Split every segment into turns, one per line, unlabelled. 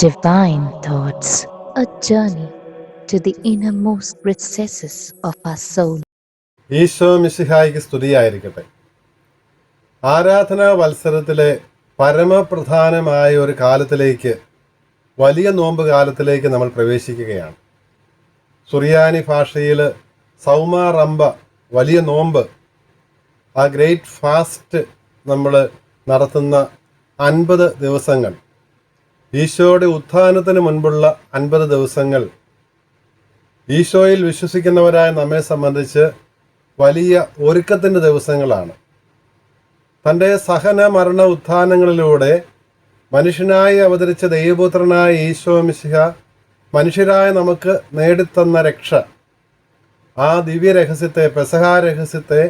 Divine Thoughts, a journey to the innermost recesses of our soul.
Isho മിശിഹായിക്ക് സ്തുതിയായിരിക്കട്ടെ. ആരാധനാ വത്സരത്തിലെ പരമപ്രധാനമായ ഒരു കാലത്തിലേക്ക്, വലിയ നോമ്പ് കാലത്തിലേക്ക് നമ്മൾ പ്രവേശിക്കുകയാണ്. സുറിയാനി ഭാഷയിൽ സൗമ റംബ, വലിയ നോമ്പ്, ആ ഗ്രേറ്റ് ഫാസ്റ്റ് നമ്മൾ നടത്തുന്ന 50 ദിവസങ്ങൾ, ഈശോയുടെ ഉത്ഥാനത്തിന് മുൻപുള്ള 50 ദിവസങ്ങൾ ഈശോയിൽ വിശ്വസിക്കുന്നവരായ നമ്മെ സംബന്ധിച്ച് വലിയ ഒരുക്കത്തിൻ്റെ ദിവസങ്ങളാണ്. തൻ്റെ സഹന മരണ ഉത്ഥാനങ്ങളിലൂടെ മനുഷ്യനായി അവതരിച്ച ദൈവപുത്രനായ ഈശോ മിശിഹ മനുഷ്യരായ നമുക്ക് നേടിത്തന്ന രക്ഷ, ആ ദിവ്യരഹസ്യത്തെ, പെസഹ രഹസ്യത്തെ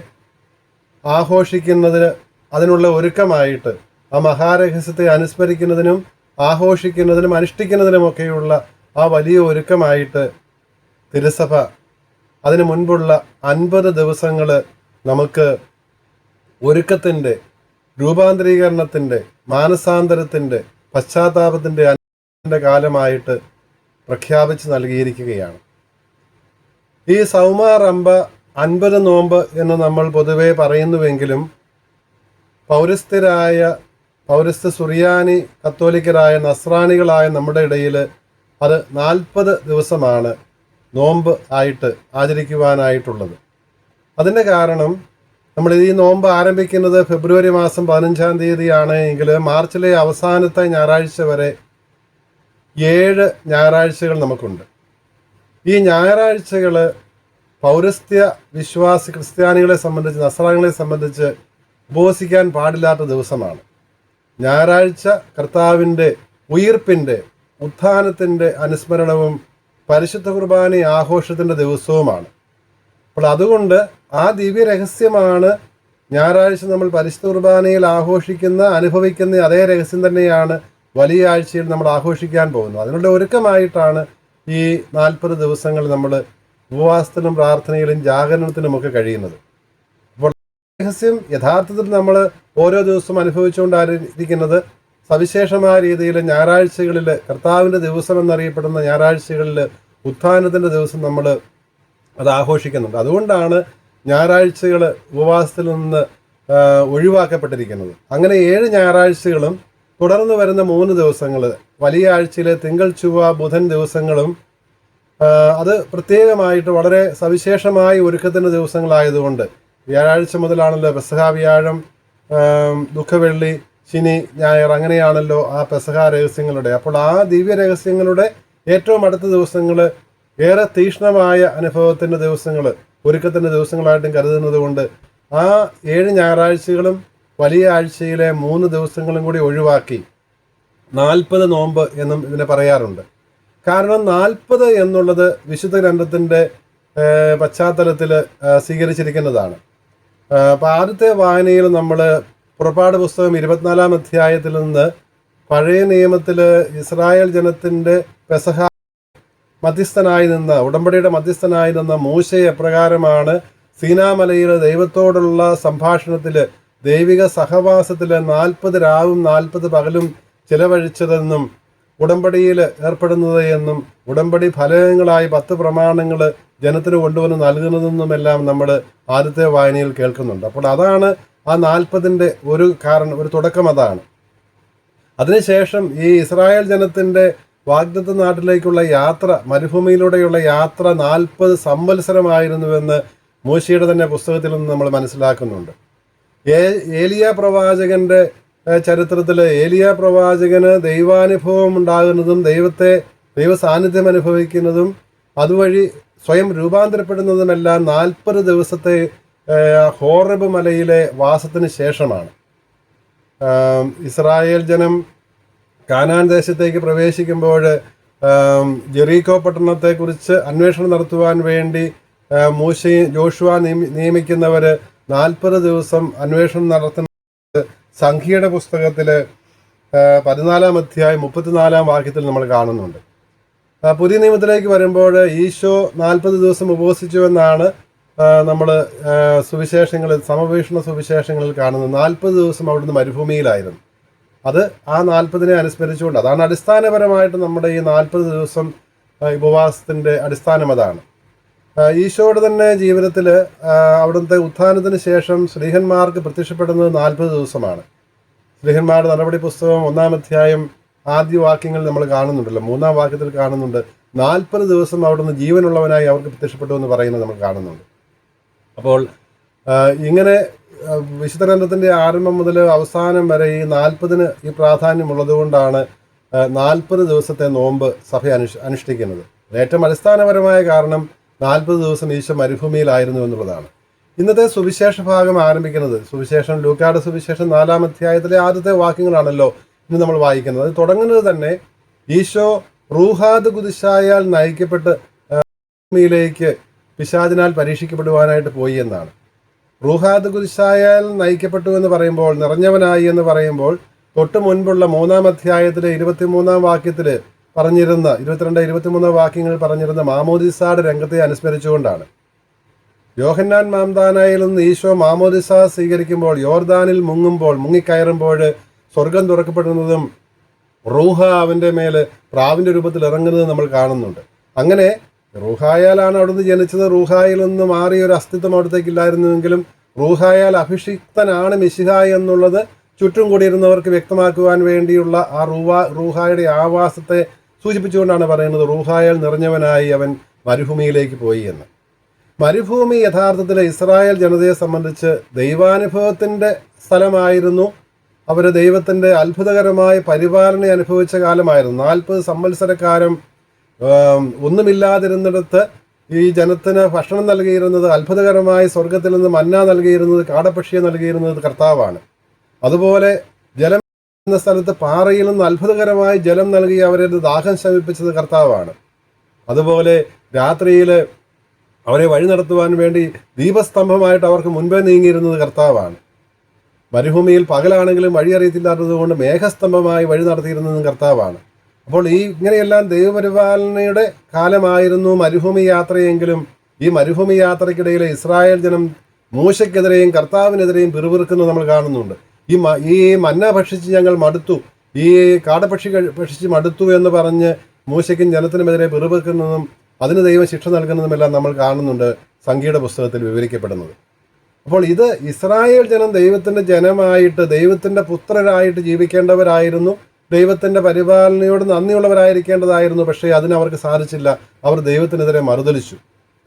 ആഘോഷിക്കുന്നതിന്, അതിനുള്ള ഒരുക്കമായിട്ട്, ആ മഹാരഹസ്യത്തെ അനുസ്മരിക്കുന്നതിനും ആഘോഷിക്കുന്നതിനും അനുഷ്ഠിക്കുന്നതിനുമൊക്കെയുള്ള ആ വലിയ ഒരുക്കമായിട്ട് തിരുസഭ അതിനു മുൻപുള്ള 50 ദിവസങ്ങൾ നമുക്ക് ഒരുക്കത്തിൻ്റെ, രൂപാന്തരീകരണത്തിൻ്റെ, മാനസാന്തരത്തിൻ്റെ, പശ്ചാത്താപത്തിൻ്റെ കാലമായിട്ട് പ്രഖ്യാപിച്ച് നൽകിയിരിക്കുകയാണ്. ഈ സൗമ റംബ 50 നോമ്പ് എന്ന് നമ്മൾ പൊതുവെ പറയുന്നുവെങ്കിലും പൗരസ്ത്യ സുറിയാനി കത്തോലിക്കരായ നസ്രാണികളായ നമ്മുടെ ഇടയിൽ അത് 40 ദിവസമാണ് നോമ്പ് ആയിട്ട് ആചരിക്കുവാനായിട്ടുള്ളത്. അതിൻ്റെ കാരണം, നമ്മൾ ഈ നോമ്പ് ആരംഭിക്കുന്നത് ഫെബ്രുവരി മാസം 15-ാം തീയതിയാണ് എങ്കിൽ മാർച്ചിലെ അവസാനത്തെ ഞായറാഴ്ച വരെ 7 ഞായറാഴ്ചകൾ നമുക്കുണ്ട്. ഈ ഞായറാഴ്ചകൾ പൗരസ്ത്യ വിശ്വാസി ക്രിസ്ത്യാനികളെ സംബന്ധിച്ച്, നസ്രാണികളെ സംബന്ധിച്ച് ഉപവസിക്കാൻ പാടില്ലാത്ത ദിവസമാണ്. ഞായറാഴ്ച കർത്താവിൻ്റെ ഉയിർപ്പിൻ്റെ, ഉത്ഥാനത്തിൻ്റെ അനുസ്മരണവും പരിശുദ്ധ കുർബാന ആഘോഷത്തിൻ്റെ ദിവസവുമാണ്. അപ്പോൾ അതുകൊണ്ട് ആ ദിവ്യരഹസ്യമാണ് ഞായറാഴ്ച നമ്മൾ പരിശുദ്ധ കുർബാനയിൽ ആഘോഷിക്കുന്ന, അനുഭവിക്കുന്ന അതേ രഹസ്യം തന്നെയാണ് വലിയ ആഴ്ചയിൽ നമ്മൾ ആഘോഷിക്കാൻ പോകുന്നത്. അതിനുള്ള ഒരുക്കമായിട്ടാണ് ഈ 40 ദിവസങ്ങൾ നമ്മൾ ഉപവാസത്തിനും പ്രാർത്ഥനയിലും ജാഗരണത്തിനുമൊക്കെ കഴിയുന്നത്. അപ്പോൾ രഹസ്യം യഥാർത്ഥത്തിൽ നമ്മൾ ഓരോ ദിവസവും അനുഭവിച്ചുകൊണ്ടായിരിക്കുന്നത് സവിശേഷമായ രീതിയിൽ ഞായറാഴ്ചകളിൽ, കർത്താവിൻ്റെ ദിവസം എന്നറിയപ്പെടുന്ന ഞായറാഴ്ചകളിൽ, ഉത്ഥാനത്തിൻ്റെ ദിവസം നമ്മൾ അത് ആഘോഷിക്കുന്നുണ്ട്. അതുകൊണ്ടാണ് ഞായറാഴ്ചകൾ ഉപവാസത്തിൽ നിന്ന് ഒഴിവാക്കപ്പെട്ടിരിക്കുന്നത്. അങ്ങനെ 7 ഞായറാഴ്ചകളും തുടർന്ന് വരുന്ന 3 ദിവസങ്ങൾ, വലിയ ആഴ്ചയിലെ തിങ്കൾ, ചൊവ്വ, ബുധൻ ദിവസങ്ങളും അത് പ്രത്യേകമായിട്ട് വളരെ സവിശേഷമായ ഒരുക്കത്തിൻ്റെ ദിവസങ്ങളായതുകൊണ്ട്, വ്യാഴാഴ്ച മുതലാണല്ലോ പെസഹ വ്യാഴം, ദുഃഖവെള്ളി, ശനി, ഞായർ, അങ്ങനെയാണല്ലോ ആ പെസഹ രഹസ്യങ്ങളുടെ. അപ്പോൾ ആ ദിവ്യ രഹസ്യങ്ങളുടെ ഏറ്റവും അടുത്ത ദിവസങ്ങൾ ഏറെ തീക്ഷ്ണമായ അനുഭവത്തിൻ്റെ ദിവസങ്ങൾ, ഒരുക്കത്തിൻ്റെ ദിവസങ്ങളായിട്ടും കരുതുന്നത് കൊണ്ട് ആ 7 ഞായറാഴ്ചകളും വലിയ ആഴ്ചയിലെ 3 ദിവസങ്ങളും കൂടി ഒഴിവാക്കി 40 നോമ്പ് എന്നും ഇതിനെ പറയാറുണ്ട്. കാരണം 40 എന്നുള്ളത് വിശുദ്ധ ഗ്രന്ഥത്തിൻ്റെ പശ്ചാത്തലത്തിൽ സ്വീകരിച്ചിരിക്കുന്നതാണ്. അപ്പോൾ ആദ്യത്തെ വായനയിൽ നമ്മൾ പുറപ്പാട് പുസ്തകം 24-ാം അധ്യായത്തിൽ നിന്ന് പഴയ നിയമത്തിൽ ഇസ്രായേൽ ജനത്തിൻ്റെ പെസഹ മധ്യസ്ഥനായി നിന്ന, ഉടമ്പടിയുടെ മധ്യസ്ഥനായി നിന്ന മൂശ എപ്രകാരമാണ് സീനാമലയിൽ ദൈവത്തോടുള്ള സംഭാഷണത്തിൽ, ദൈവിക സഹവാസത്തിൽ 40 രാവും 40 പകലും ചിലവഴിച്ചതെന്നും ഉടമ്പടിയിൽ ഏർപ്പെടുന്നത് എന്നും ഉടമ്പടി ഫലങ്ങളായി 10 പ്രമാണങ്ങൾ ജനത്തിന് കൊണ്ടുവന്ന് നൽകുന്നതെന്നുമെല്ലാം നമ്മൾ ആദ്യത്തെ വായനയിൽ കേൾക്കുന്നുണ്ട്. അപ്പോൾ അതാണ് ആ 40ൻ്റെ ഒരു കാരണം, ഒരു തുടക്കം അതാണ്. അതിനുശേഷം ഈ ഇസ്രായേൽ ജനത്തിൻ്റെ വാഗ്ദത്ത നാട്ടിലേക്കുള്ള യാത്ര, മരുഭൂമിയിലൂടെയുള്ള യാത്ര 40 സംവത്സരമായിരുന്നുവെന്ന് മൂശയുടെ തന്നെ പുസ്തകത്തിൽ നിന്ന് നമ്മൾ മനസ്സിലാക്കുന്നുണ്ട്. ഏലിയ പ്രവാചകൻ്റെ ചരിത്രത്തിൽ ഏലിയ പ്രവാചകന് ദൈവാനുഭവം ഉണ്ടാകുന്നതും ദൈവ സാന്നിധ്യം അനുഭവിക്കുന്നതും അതുവഴി സ്വയം രൂപാന്തരപ്പെടുന്നതുമെല്ലാം 40 ദിവസത്തെ ഹോറബ് മലയിലെ വാസത്തിന് ശേഷമാണ്. ഇസ്രായേൽ ജനം കാനാൻ ദേശത്തേക്ക് പ്രവേശിക്കുമ്പോൾ ജെറീക്കോ പട്ടണത്തെക്കുറിച്ച് അന്വേഷണം നടത്തുവാൻ വേണ്ടി ജോഷുവ നിയമിക്കുന്നവർ 40 ദിവസം അന്വേഷണം നടത്തുന്ന സംഖ്യയുടെ പുസ്തകത്തിൽ 14-ാം അധ്യായം 34-ാം വാക്യത്തിൽ നമ്മൾ കാണുന്നുണ്ട്. പുതിയ നിയമത്തിലേക്ക് വരുമ്പോൾ ഈശോ 40 ദിവസം ഉപവസിച്ചു എന്നാണ് നമ്മൾ സുവിശേഷങ്ങളിൽ, സമവീക്ഷണ സുവിശേഷങ്ങളിൽ കാണുന്നത്. 40 ദിവസം അവിടുന്ന് മരുഭൂമിയിലായിരുന്നു. അത് ആ 40 അനുസ്മരിച്ചുകൊണ്ട്, അതാണ് അടിസ്ഥാനപരമായിട്ട് നമ്മുടെ ഈ 40 ദിവസം ഉപവാസത്തിൻ്റെ അടിസ്ഥാനം അതാണ്. ഈശോയുടെ തന്നെ ജീവിതത്തിൽ അവിടുത്തെ ഉത്ഥാനത്തിന് ശേഷം ശ്ലീഹന്മാർക്ക് പ്രത്യക്ഷപ്പെടുന്നത് 40 ദിവസമാണ്. ശ്ലീഹന്മാരുടെ നടപടി പുസ്തകം 1-ാം അധ്യായം ആദ്യ വാക്യങ്ങൾ നമ്മൾ കാണുന്നുണ്ടല്ലോ, 3-ാം വാക്യത്തിൽ കാണുന്നുണ്ട് 40 ദിവസം അവിടുന്ന് ജീവനുള്ളവനായി അവർക്ക് പ്രത്യക്ഷപ്പെട്ടു എന്ന് പറയുന്നത് നമ്മൾ കാണുന്നുണ്ട്. അപ്പോൾ ഇങ്ങനെ വിശുദ്ധ ഗ്രന്ഥത്തിൻ്റെ ആരംഭം മുതൽ അവസാനം വരെ ഈ 40-ന് ഈ പ്രാധാന്യമുള്ളതുകൊണ്ടാണ് 40 ദിവസത്തെ നോമ്പ് സഭ അനുഷ്ഠിക്കുന്നത്. ഏറ്റവും അടിസ്ഥാനപരമായ കാരണം 40 ദിവസം ഈശോ മരുഭൂമിയിലായിരുന്നു എന്നുള്ളതാണ്. ഇന്നത്തെ സുവിശേഷ ഭാഗം ആരംഭിക്കുന്നത്, സുവിശേഷം ലൂക്കായുടെ സുവിശേഷം 4-ാം അധ്യായത്തിലെ ആദ്യത്തെ വാക്യങ്ങളാണല്ലോ ഇന്ന് നമ്മൾ വായിക്കുന്നത്. അത് തുടങ്ങുന്നത് തന്നെ ഈശോ റൂഹാദ് കുദിശായാൽ നയിക്കപ്പെട്ട് ഭൂമിയിലേക്ക് പിശാചിനാൽ പരീക്ഷിക്കപ്പെടുവാനായിട്ട് പോയി എന്നാണ്. റൂഹാദ് കുദിശായാൽ നയിക്കപ്പെട്ടു എന്ന് പറയുമ്പോൾ, നിറഞ്ഞവനായി എന്ന് പറയുമ്പോൾ, തൊട്ട് മുൻപുള്ള 3-ാം അധ്യായത്തിലെ 23-ാം വാക്യത്തിൽ പറഞ്ഞിരുന്ന 22-23 വാക്യങ്ങൾ പറഞ്ഞിരുന്ന മാമോദിസയുടെ രംഗത്തെ അനുസ്മരിച്ചുകൊണ്ടാണ്. യോഹന്നാൻ മാംദാനായിൽ നിന്ന് ഈശോ മാമോദിസ സ്വീകരിക്കുമ്പോൾ, യോർദാനിൽ മുങ്ങിക്കയറുമ്പോൾ സ്വർഗം തുറക്കപ്പെടുന്നതും റൂഹ അവൻ്റെ മേൽ പ്രാവിൻ്റെ രൂപത്തിൽ ഇറങ്ങുന്നതും നമ്മൾ കാണുന്നുണ്ട്. അങ്ങനെ റൂഹായാലാണ് അവിടുന്ന് ജനിച്ചത്. റൂഹായിൽ നിന്ന് മാറിയ ഒരു അസ്തിത്വം അവിടത്തേക്കില്ലായിരുന്നുവെങ്കിലും റൂഹായാൽ അഭിഷിക്തനാണ് മിശിഹ എന്നുള്ളത് ചുറ്റും കൂടിയിരുന്നവർക്ക് വ്യക്തമാക്കുവാൻ വേണ്ടിയുള്ള ആ റൂഹായുടെ ആവാസത്തെ സൂചിപ്പിച്ചുകൊണ്ടാണ് പറയുന്നത് റൂഹായാൽ നിറഞ്ഞവനായി അവൻ മരുഭൂമിയിലേക്ക് പോയി എന്ന്. മരുഭൂമി യഥാർത്ഥത്തിൽ ഇസ്രായേൽ ജനതയെ സംബന്ധിച്ച് ദൈവാനുഭവത്തിൻ്റെ സ്ഥലമായിരുന്നു. അവർ ദൈവത്തിൻ്റെ അത്ഭുതകരമായ പരിപാലന അനുഭവിച്ച കാലമായിരുന്നു. 40 സംവത്സരക്കാലം ഒന്നുമില്ലാതിരുന്നിടത്ത് ഈ ജനത്തിന് ഭക്ഷണം നൽകിയിരുന്നത്, അത്ഭുതകരമായി സ്വർഗത്തിൽ നിന്ന് മന്ന നൽകിയിരുന്നത്, കാടപ്പക്ഷിയെ നൽകിയിരുന്നത് കർത്താവാണ്. അതുപോലെ ജലം എന്ന സ്ഥലത്ത് പാറയിൽ നിന്ന് അത്ഭുതകരമായി ജലം നൽകി അവരെ ദാഹം ശമിപ്പിച്ചത് കർത്താവാണ്. അതുപോലെ രാത്രിയിൽ അവരെ വഴി നടത്തുവാൻ വേണ്ടി ദീപസ്തംഭമായിട്ട് അവർക്ക് മുൻപേ നീങ്ങിയിരുന്നത് കർത്താവാണ്. മരുഭൂമിയിൽ പകലാണെങ്കിലും വഴിയറിയത്തില്ലാത്തതുകൊണ്ട് മേഘസ്തംഭമായി വഴി നടത്തിയിരുന്നതും കർത്താവാണ്. അപ്പോൾ ഇങ്ങനെയെല്ലാം ദൈവപരിപാലനയുടെ കാലമായിരുന്നു മരുഭൂമി യാത്രയെങ്കിലും ഈ മരുഭൂമി യാത്രയ്ക്കിടയിൽ ഇസ്രായേൽ ജനം മൂശയ്ക്കെതിരെയും കർത്താവിനെതിരെയും പിറുപിറുക്കുന്നത് നമ്മൾ കാണുന്നുണ്ട്. ഈ മന്ന ഭക്ഷിച്ച് ഞങ്ങൾ മടുത്തു, ഈ കാടപ്പക്ഷി ഭക്ഷിച്ച് മടുത്തു എന്ന് പറഞ്ഞ് മൂശയ്ക്കും ജനത്തിനുമെതിരെ പിറുപിറുക്കുന്നതും അതിന് ദൈവം ശിക്ഷ നൽകുന്നതുമെല്ലാം നമ്മൾ കാണുന്നുണ്ട് സംഖ്യയുടെ പുസ്തകത്തിൽ വിവരിക്കപ്പെടുന്നത്. അപ്പോൾ ഇത് ഇസ്രായേൽ ജനം ദൈവത്തിൻ്റെ ജനമായിട്ട്, ദൈവത്തിൻ്റെ പുത്രരായിട്ട് ജീവിക്കേണ്ടവരായിരുന്നു, ദൈവത്തിൻ്റെ പരിപാലനയോട് നന്ദിയുള്ളവരായിരിക്കേണ്ടതായിരുന്നു. പക്ഷേ അതിനവർക്ക് സാധിച്ചില്ല. അവർ ദൈവത്തിനെതിരെ മറുതലിച്ചു,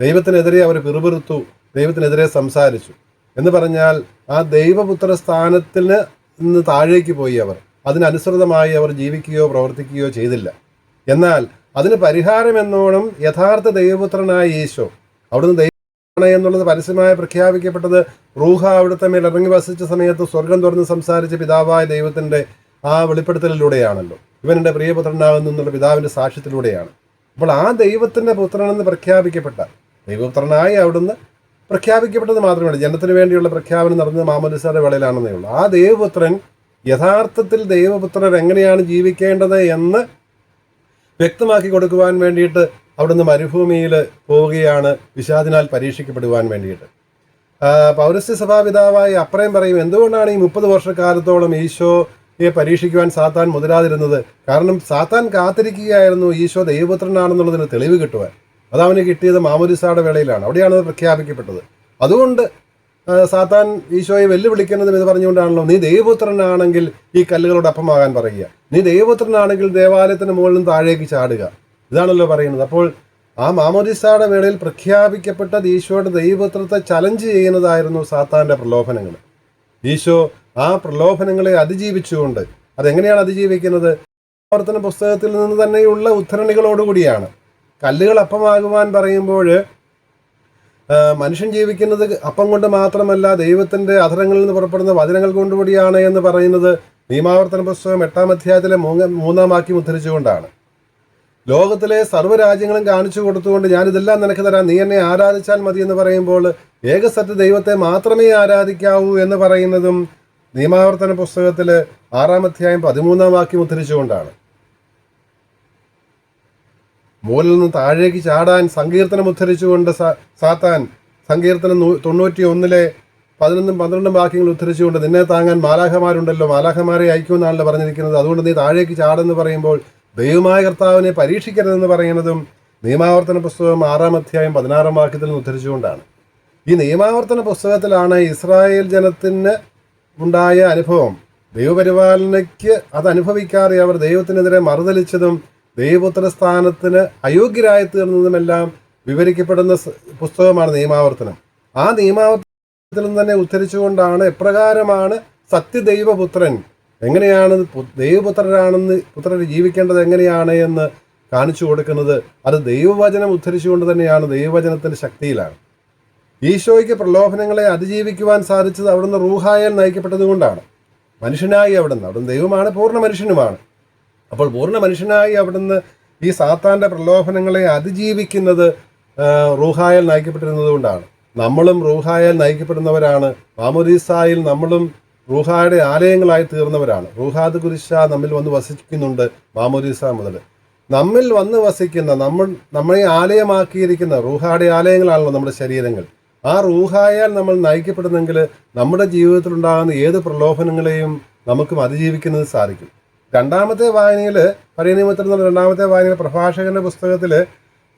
ദൈവത്തിനെതിരെ അവർ പിറുപിറുത്തു, ദൈവത്തിനെതിരെ സംസാരിച്ചു. എന്ന് പറഞ്ഞാൽ ആ ദൈവപുത്ര സ്ഥാനത്തിന് നിന്ന് താഴേക്ക് പോയി. അവർ അതിനനുസൃതമായി അവർ ജീവിക്കുകയോ പ്രവർത്തിക്കുകയോ ചെയ്തില്ല. എന്നാൽ അതിന് പരിഹാരം എന്നോണം യഥാർത്ഥ ദൈവപുത്രനായ ഈശോ, അവിടുന്ന് ദൈവമാണ് എന്നുള്ളത് പരസ്യമായി പ്രഖ്യാപിക്കപ്പെട്ടത് റൂഹ അവിടുത്തെ മേൽ ഇറങ്ങി വസിച്ച സമയത്ത് സ്വർഗം തുറന്ന് സംസാരിച്ച പിതാവായ ദൈവത്തിൻ്റെ ആ വെളിപ്പെടുത്തലിലൂടെയാണല്ലോ. ഇവൻ എൻ്റെ പ്രിയപുത്രനാകുന്നു എന്നുള്ള പിതാവിൻ്റെ സാക്ഷ്യത്തിലൂടെയാണ്. അപ്പോൾ ആ ദൈവത്തിൻ്റെ പുത്രനെന്ന് പ്രഖ്യാപിക്കപ്പെട്ട ദൈവപുത്രനായി അവിടുന്ന് പ്രഖ്യാപിക്കപ്പെട്ടത് മാത്രമല്ല, ജനത്തിന് വേണ്ടിയുള്ള പ്രഖ്യാപനം നടന്നത് മാമോദിസയുടെ വേളയിലാണെന്നേ ഉള്ളൂ. ആ ദൈവപുത്രൻ യഥാർത്ഥത്തിൽ ദൈവപുത്രൻ എങ്ങനെയാണ് ജീവിക്കേണ്ടത് എന്ന് വ്യക്തമാക്കി കൊടുക്കുവാൻ വേണ്ടിയിട്ട് അവിടുന്ന് മരുഭൂമിയിൽ പോവുകയാണ്, പിശാചിനാൽ പരീക്ഷിക്കപ്പെടുവാൻ വേണ്ടിയിട്ട്. പൗരസ്ത്യ സഭാപിതാവായ അപ്രയം പറയും, എന്തുകൊണ്ടാണ് ഈ 30 വർഷക്കാലത്തോളം ഈശോയെ പരീക്ഷിക്കുവാൻ സാത്താൻ മുതിരാതിരുന്നത്? കാരണം സാത്താൻ കാത്തിരിക്കുകയായിരുന്നു ഈശോ ദൈവപുത്രനാണെന്നുള്ളതിന് തെളിവ് കിട്ടുവാൻ. അതവന് കിട്ടിയത് മാമോദിസയുടെ വേളയിലാണ്, അവിടെയാണ് അത് പ്രഖ്യാപിക്കപ്പെട്ടത്. അതുകൊണ്ട് സാത്താൻ ഈശോയെ വെല്ലുവിളിക്കുന്നതും ഇത് പറഞ്ഞുകൊണ്ടാണല്ലോ, നീ ദൈവപുത്രനാണെങ്കിൽ ഈ കല്ലുകളോട് അപ്പമാകാൻ പറയുക, നീ ദൈവപുത്രനാണെങ്കിൽ ദേവാലയത്തിന് മുകളിൽ നിന്ന് താഴേക്ക് ചാടുക, ഇതാണല്ലോ പറയുന്നത്. അപ്പോൾ ആ മാമോദിസയുടെ വേളയിൽ പ്രഖ്യാപിക്കപ്പെട്ട ഈശോയുടെ ദൈവപുത്രത്തെ ചലഞ്ച് ചെയ്യുന്നതായിരുന്നു സാത്താൻ്റെ പ്രലോഭനങ്ങൾ. ഈശോ ആ പ്രലോഭനങ്ങളെ അതിജീവിച്ചുകൊണ്ട്, അതെങ്ങനെയാണ് അതിജീവിക്കുന്നത്? ആവർത്തന പുസ്തകത്തിൽ നിന്ന് തന്നെയുള്ള ഉദ്ധരണികളോടുകൂടിയാണ്. കല്ലുകൾ അപ്പമാകുവാൻ പറയുമ്പോൾ മനുഷ്യൻ ജീവിക്കുന്നത് അപ്പം കൊണ്ട് മാത്രമല്ല, ദൈവത്തിൻ്റെ അധരങ്ങളിൽ നിന്ന് പുറപ്പെടുന്ന വചനങ്ങൾ കൊണ്ടുകൂടിയാണ് എന്ന് പറയുന്നത് നിയമാവർത്തന പുസ്തകം 8-ാം അധ്യായത്തിലെ 3-ാം വാക്യം ഉദ്ധരിച്ചുകൊണ്ടാണ്. ലോകത്തിലെ സർവ്വരാജ്യങ്ങളും കാണിച്ചു കൊടുത്തുകൊണ്ട് ഞാനിതെല്ലാം നിനക്ക് തരാം, നീ എന്നെ ആരാധിച്ചാൽ മതി എന്ന് പറയുമ്പോൾ ഏകസത്യ ദൈവത്തെ മാത്രമേ ആരാധിക്കാവൂ എന്ന് പറയുന്നതും നിയമാവർത്തന പുസ്തകത്തിൽ 6-ാം അധ്യായം 13-ാം വാക്യം ഉദ്ധരിച്ചുകൊണ്ടാണ്. മുകളിൽ നിന്ന് താഴേക്ക് ചാടാൻ സങ്കീർത്തനം ഉദ്ധരിച്ചുകൊണ്ട് സാത്താൻ സങ്കീർത്തനം 91-ലെ 11-12 വാക്യങ്ങൾ ഉദ്ധരിച്ചുകൊണ്ട് നിന്നെ താങ്ങാൻ മാലാഖമാരുണ്ടല്ലോ, മാലാഖമാരെ അയക്കുമെന്നാണല്ലോ പറഞ്ഞിരിക്കുന്നത്, അതുകൊണ്ട് നീ താഴേക്ക് ചാടെന്ന് പറയുമ്പോൾ ദൈവമായ കർത്താവിനെ പരീക്ഷിക്കരുതെന്ന് പറയുന്നതും നിയമാവർത്തന പുസ്തകം 6-ാം അധ്യായം 16-ാം വാക്യത്തിൽ നിന്ന് ഉദ്ധരിച്ചുകൊണ്ടാണ്. ഈ നിയമാവർത്തന പുസ്തകത്തിലാണ് ഇസ്രായേൽ ജനത്തിന് ഉണ്ടായ അനുഭവം, ദൈവപരിപാലനയ്ക്ക് അത് അനുഭവിക്കാതെ അവർ ദൈവത്തിനെതിരെ മറുതലിച്ചതും ദൈവപുത്ര സ്ഥാനത്തിന് അയോഗ്യരായി തീർന്നതുമെല്ലാം വിവരിക്കപ്പെടുന്ന പുസ്തകമാണ് നിയമാവർത്തനം. ആ നിയമാവർത്തനത്തിൽ നിന്ന് തന്നെ ഉദ്ധരിച്ചുകൊണ്ടാണ് എപ്രകാരമാണ് സത്യദൈവപുത്രൻ എങ്ങനെയാണ് പുത്രർ ജീവിക്കേണ്ടത് എങ്ങനെയാണ് എന്ന് കാണിച്ചു കൊടുക്കുന്നത്. അത് ദൈവവചനം ഉദ്ധരിച്ചുകൊണ്ട് തന്നെയാണ്, ദൈവവചനത്തിൻ്റെ ശക്തിയിലാണ്. ഈശോയ്ക്ക് പ്രലോഭനങ്ങളെ അതിജീവിക്കുവാൻ സാധിച്ചത് അവിടുന്ന് റൂഹായാൽ നയിക്കപ്പെട്ടതുകൊണ്ടാണ്. മനുഷ്യനായി അവിടുന്ന് ദൈവമാണ്, പൂർണ്ണ മനുഷ്യനുമാണ്. അപ്പോൾ പൂർണ്ണ മനുഷ്യനായി അവിടുന്ന് ഈ സാത്താൻ്റെ പ്രലോഭനങ്ങളെ അതിജീവിക്കുന്നത് റൂഹായാൽ നയിക്കപ്പെട്ടിരുന്നത് കൊണ്ടാണ്. നമ്മളും റൂഹായാൽ നയിക്കപ്പെടുന്നവരാണ്. മാമോദീസായിൽ നമ്മളും റൂഹായുടെ ആലയങ്ങളായി തീർന്നവരാണ്. റൂഹാദ് കുരിശ നമ്മിൽ വന്ന് വസിക്കുന്നുണ്ട്. മാമോദീസ മുതൽ നമ്മിൽ വന്ന് വസിക്കുന്ന നമ്മളെ ആലയമാക്കിയിരിക്കുന്ന റൂഹായുടെ ആലയങ്ങളാണല്ലോ നമ്മുടെ ശരീരങ്ങൾ. ആ റൂഹായാൽ നമ്മൾ നയിക്കപ്പെടുന്നെങ്കിൽ നമ്മുടെ ജീവിതത്തിലുണ്ടാകുന്ന ഏത് പ്രലോഭനങ്ങളെയും നമുക്കും അതിജീവിക്കുന്നത് സാധിക്കും. രണ്ടാമത്തെ വായനയിൽ, പഴയ നിയമത്തിൽ നിന്നുള്ള രണ്ടാമത്തെ വായനയിൽ പ്രഭാഷകന്റെ പുസ്തകത്തിൽ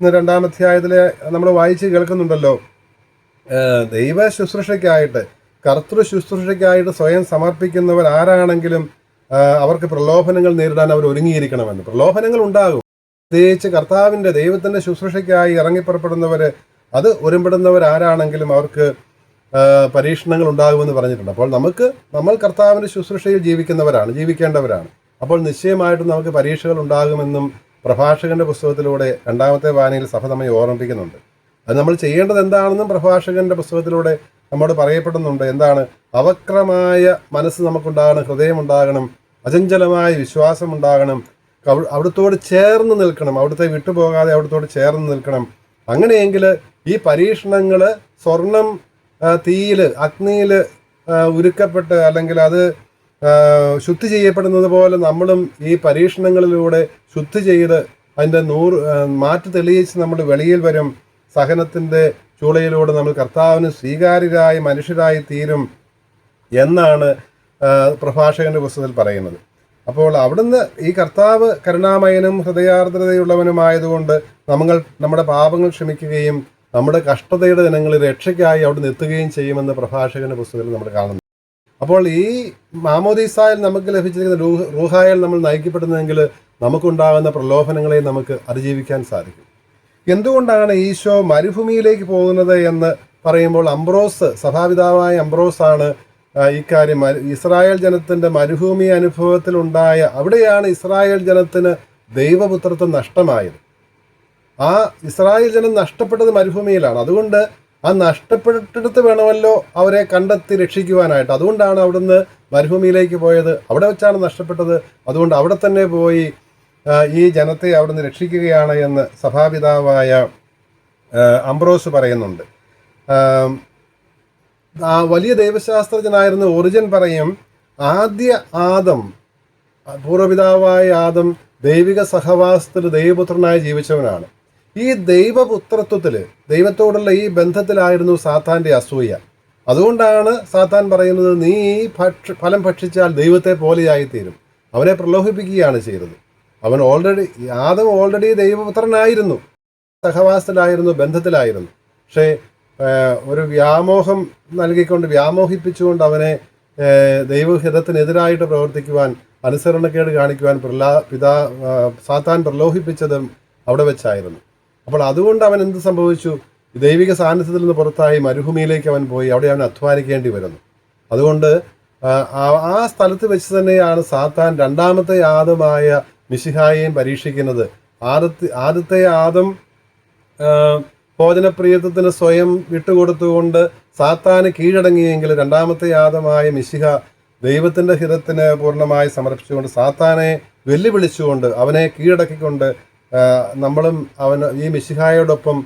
2-ാം അധ്യായത്തിൽ നമ്മൾ വായിച്ച് കേൾക്കുന്നുണ്ടല്ലോ, ദൈവ ശുശ്രൂഷയ്ക്കായിട്ട്, കർത്തൃ ശുശ്രൂഷയ്ക്കായിട്ട് സ്വയം സമർപ്പിക്കുന്നവർ ആരാണെങ്കിലും അവർക്ക് പ്രലോഭനങ്ങൾ നേരിടാൻ അവർ ഒരുങ്ങിയിരിക്കണമെന്ന്. പ്രലോഭനങ്ങൾ ഉണ്ടാകും. പ്രത്യേകിച്ച് കർത്താവിൻ്റെ ദൈവത്തിൻ്റെ ശുശ്രൂഷയ്ക്കായി ഇറങ്ങിപ്പുറപ്പെടുന്നവർ, അത് ഒരുമ്പെടുന്നവരാരാണെങ്കിലും അവർക്ക് പരീക്ഷണങ്ങൾ ഉണ്ടാകുമെന്ന് പറഞ്ഞിട്ടുണ്ട്. അപ്പോൾ നമ്മൾ കർത്താവിൻ്റെ ശുശ്രൂഷയിൽ ജീവിക്കേണ്ടവരാണ്. അപ്പോൾ നിശ്ചയമായിട്ടും നമുക്ക് പരീക്ഷകൾ ഉണ്ടാകുമെന്നും പ്രഭാഷകന്റെ പുസ്തകത്തിലൂടെ 2-ാമത്തെ വായനയിൽ സഭ നമ്മെ ഓർമ്മിപ്പിക്കുന്നുണ്ട്. അത് നമ്മൾ ചെയ്യേണ്ടത് എന്താണെന്നും പ്രഭാഷകന്റെ പുസ്തകത്തിലൂടെ നമ്മോട് പറയപ്പെടുന്നുണ്ട്. എന്താണ്? അവക്രമായ മനസ്സ് നമുക്കുണ്ടാകണം, ഹൃദയമുണ്ടാകണം, അചഞ്ചലമായ വിശ്വാസം ഉണ്ടാകണം, അവിടുത്തോട് ചേർന്ന് നിൽക്കണം, അവിടുത്തെ വിട്ടുപോകാതെ അവിടുത്തോട് ചേർന്ന് നിൽക്കണം. അങ്ങനെയെങ്കിൽ ഈ പരീക്ഷണങ്ങൾ സ്വർണം തീയിൽ, അഗ്നിയിൽ ഉരുക്കപ്പെട്ട് അല്ലെങ്കിൽ അത് ശുദ്ധി ചെയ്യപ്പെടുന്നത് പോലെ നമ്മളും ഈ പരീക്ഷണങ്ങളിലൂടെ ശുദ്ധി ചെയ്ത് അതിൻ്റെ മാറ്റി തെളിയിച്ച് നമ്മൾ വെളിയിൽ വരും. സഹനത്തിൻ്റെ ചൂളയിലൂടെ നമ്മൾ കർത്താവിന് സ്വീകാര്യരായ മനുഷ്യരായി തീരും എന്നാണ് പ്രഭാഷകന്റെ പുസ്തകത്തിൽ പറയുന്നത്. അപ്പോൾ അവിടുന്ന് ഈ കർത്താവ് കരുണാമയനും ഹൃദയാർദ്രതയുള്ളവനുമായതുകൊണ്ട് നമ്മുടെ പാപങ്ങൾ ക്ഷമിക്കുകയും നമ്മുടെ കഷ്ടതയുടെ ദിനങ്ങളിൽ രക്ഷയ്ക്കായി അവിടുന്ന് എത്തുകയും ചെയ്യുമെന്ന് പ്രഭാഷകന്റെ പുസ്തകത്തിൽ നമ്മൾ കാണുന്നു. അപ്പോൾ ഈ മാമോദീസായിൽ നമുക്ക് ലഭിച്ചിരിക്കുന്ന റൂഹായാൽ നമ്മൾ നയിക്കപ്പെടുന്നതെങ്കിൽ നമുക്കുണ്ടാകുന്ന പ്രലോഭനങ്ങളെ നമുക്ക് അതിജീവിക്കാൻ സാധിക്കും. എന്തുകൊണ്ടാണ് ഈശോ മരുഭൂമിയിലേക്ക് പോകുന്നത് എന്ന് പറയുമ്പോൾ അംബ്രോസ്, സഭാപിതാവായ അംബ്രോസാണ് ഇക്കാര്യം ഇസ്രായേൽ ജനത്തിൻ്റെ മരുഭൂമി അനുഭവത്തിലുണ്ടായ, അവിടെയാണ് ഇസ്രായേൽ ജനത്തിന് ദൈവപുത്രത്വം നഷ്ടമായത്. ആ ഇസ്രായേൽ ജനം നഷ്ടപ്പെട്ടത് മരുഭൂമിയിലാണ്. അതുകൊണ്ട് ആ നഷ്ടപ്പെട്ടിടത്ത് വേണമല്ലോ അവരെ കണ്ടെത്തി രക്ഷിക്കുവാനായിട്ട്. അതുകൊണ്ടാണ് അവിടുന്ന് മരുഭൂമിയിലേക്ക് പോയത്. അവിടെ വെച്ചാണ് നഷ്ടപ്പെട്ടത്. അതുകൊണ്ട് അവിടെ തന്നെ പോയി ഈ ജനത്തെ അവിടുന്ന് രക്ഷിക്കുകയാണ് എന്ന് സഭാപിതാവായ അംബ്രോസ് പറയുന്നുണ്ട്. വലിയ ദൈവശാസ്ത്രജ്ഞനായിരുന്ന ഒറിജിൻ പറയും, ആദ്യ ആദം, പൂർവ്വപിതാവായ ആദം ദൈവിക സഹവാസത്തിൽ ദൈവപുത്രനായി ജീവിച്ചവനാണ്. ഈ ദൈവപുത്രത്വത്തിൽ, ദൈവത്തോടുള്ള ഈ ബന്ധത്തിലായിരുന്നു സാത്താൻ്റെ അസൂയ. അതുകൊണ്ടാണ് സാത്താൻ പറയുന്നത്, നീ ഈ ഫലം ഭക്ഷിച്ചാൽ ദൈവത്തെ പോലെയായിത്തീരും. അവനെ പ്രലോഭിപ്പിക്കുകയാണ് ചെയ്തത്. ആദം ഓൾറെഡി ദൈവപുത്രനായിരുന്നു, സഹവാസത്തിലായിരുന്നു, ബന്ധത്തിലായിരുന്നു. പക്ഷേ ഒരു വ്യാമോഹം നൽകിക്കൊണ്ട്, വ്യാമോഹിപ്പിച്ചുകൊണ്ട് അവനെ ദൈവഹിതത്തിനെതിരായിട്ട് പ്രവർത്തിക്കുവാൻ, അനുസരണക്കേട് കാണിക്കുവാൻ സാത്താൻ പ്രലോഭിപ്പിച്ചതും അവിടെ വെച്ചായിരുന്നു. അപ്പോൾ അതുകൊണ്ട് അവൻ എന്ത് സംഭവിച്ചു? ദൈവിക സാന്നിധ്യത്തിൽ നിന്ന് പുറത്തായി മരുഭൂമിയിലേക്ക് അവൻ പോയി. അവിടെ അവൻ അധ്വാനിക്കേണ്ടി വരുന്നു. അതുകൊണ്ട് ആ സ്ഥലത്ത് വെച്ച് തന്നെയാണ് സാത്താൻ രണ്ടാമത്തെ ആദമായ മിശിഹായെയും പരീക്ഷിക്കുന്നത്. ആദ്യത്തെ ആദം ഭോജനപ്രിയത്വത്തിന് സ്വയം വിട്ടുകൊടുത്തുകൊണ്ട് സാത്താന് കീഴടങ്ങിയെങ്കിൽ രണ്ടാമത്തെ ആദമായ മിശിഹ ദൈവത്തിൻ്റെ ഹിതത്തിന് പൂർണ്ണമായി സമർപ്പിച്ചുകൊണ്ട് സാത്താനെ വെല്ലുവിളിച്ചുകൊണ്ട് അവനെ കീഴടക്കിക്കൊണ്ട് നമ്മളും ഈ മിശിഹായോടൊപ്പം